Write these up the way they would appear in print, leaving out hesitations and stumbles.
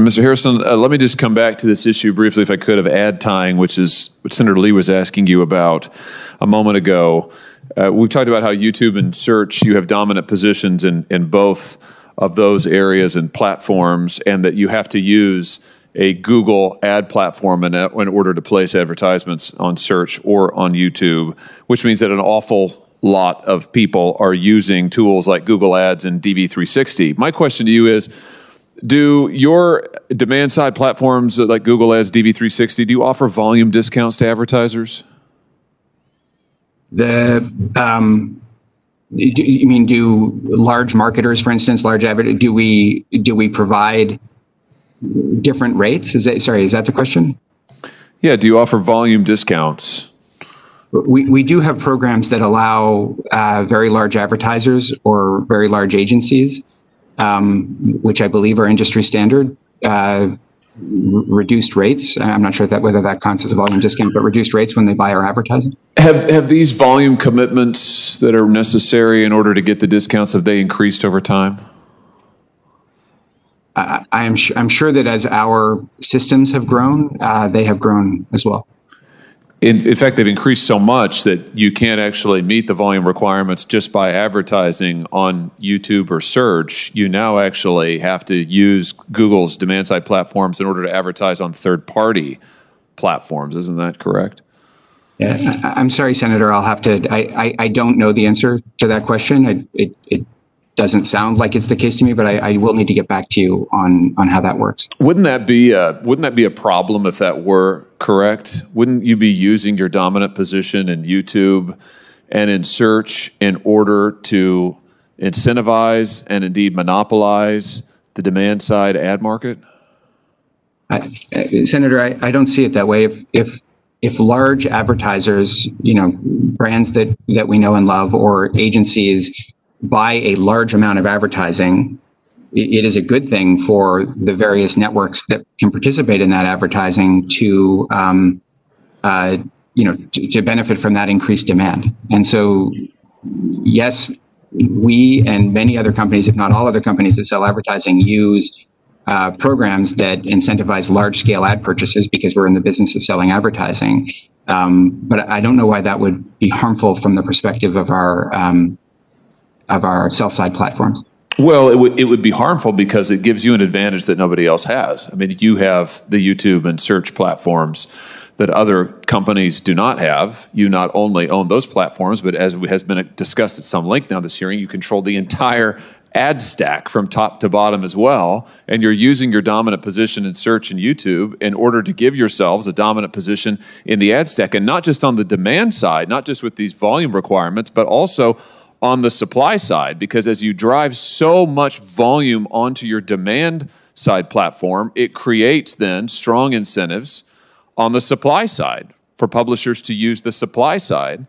Mr. Harrison, let me just come back to this issue briefly, if I could, of ad tying, which is what Senator Lee was asking you about a moment ago. We've talked about how YouTube and search, you have dominant positions in both of those areas and platforms, and that you have to use a Google ad platform in order to place advertisements on search or on YouTube, which means that an awful lot of people are using tools like Google Ads and DV360. My question to you is, do your demand-side platforms like Google Ads, DV360, do you offer volume discounts to advertisers? You mean, do large marketers, for instance, do we provide different rates? Sorry, is that the question? Yeah, do you offer volume discounts? We do have programs that allow very large advertisers or very large agencies, which I believe are industry standard, reduced rates. I'm not sure whether that counts as a volume discount, but reduced rates when they buy our advertising. Have these volume commitments that are necessary in order to get the discounts, have they increased over time? I'm sure that as our systems have grown, they have grown as well. In fact, they've increased so much that you can't actually meet the volume requirements just by advertising on YouTube or search. You now actually have to use Google's demand-side platforms in order to advertise on third-party platforms. Isn't that correct? Yeah, I'm sorry, Senator. I'll have to. I don't know the answer to that question. It doesn't sound like it's the case to me, but I will need to get back to you on how that works. Wouldn't that be a problem if that were correct? Wouldn't you be using your dominant position in YouTube and in search in order to incentivize and indeed monopolize the demand side ad market? Senator, I don't see it that way. If large advertisers, brands that we know and love, or agencies buy a large amount of advertising, it is a good thing for the various networks that can participate in that advertising to benefit from that increased demand. And so, yes, we and many other companies, if not all other companies that sell advertising, use programs that incentivize large-scale ad purchases because we're in the business of selling advertising. But I don't know why that would be harmful from the perspective of our sell-side platforms. Well, it would be harmful because it gives you an advantage that nobody else has. I mean, you have the YouTube and search platforms that other companies do not have. You not only own those platforms, but as has been discussed at some length now this hearing, you control the entire ad stack from top to bottom as well. And you're using your dominant position in search and YouTube in order to give yourselves a dominant position in the ad stack. And not just on the demand side, not just with these volume requirements, but also on the supply side, because as you drive so much volume onto your demand side platform, it creates then strong incentives on the supply side for publishers to use the supply side,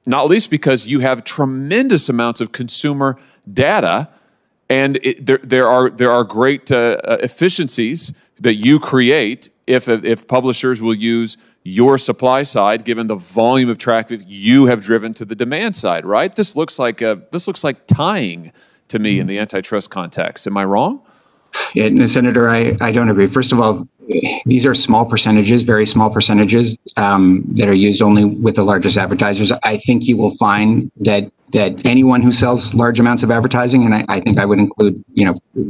not least because you have tremendous amounts of consumer data, and there are great efficiencies that you create if publishers will use your supply side, given the volume of traffic you have driven to the demand side, right? This looks like tying to me in the antitrust context. Am I wrong? Yeah, no, Senator, I don't agree. First of all, these are small percentages, very small percentages that are used only with the largest advertisers. I think you will find that anyone who sells large amounts of advertising, and I think I would include,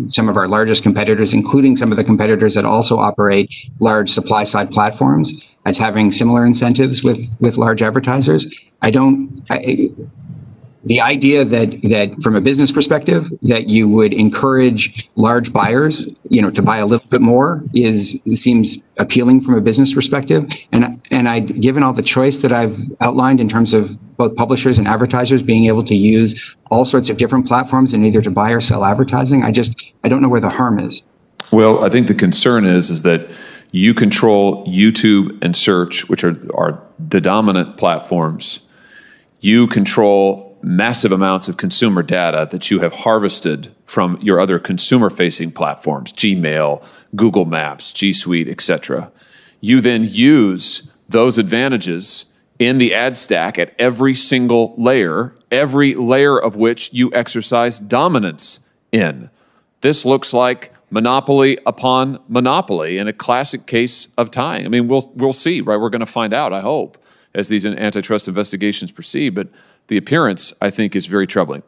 some of our largest competitors, including some of the competitors that also operate large supply side platforms, as having similar incentives with large advertisers. The idea that from a business perspective, that you would encourage large buyers, to buy a little bit more seems appealing from a business perspective. And given all the choice that I've outlined in terms of both publishers and advertisers being able to use all sorts of different platforms and either to buy or sell advertising, I don't know where the harm is. Well, I think the concern is that you control YouTube and search, which are the dominant platforms. You control massive amounts of consumer data that you have harvested from your other consumer-facing platforms, Gmail, Google Maps, G Suite, etc. You then use those advantages in the ad stack at every single layer of which you exercise dominance in. This looks like monopoly upon monopoly in a classic case of tying. I mean, we'll see, right? We're going to find out, I hope, as these antitrust investigations proceed. But the appearance, I think, is very troubling.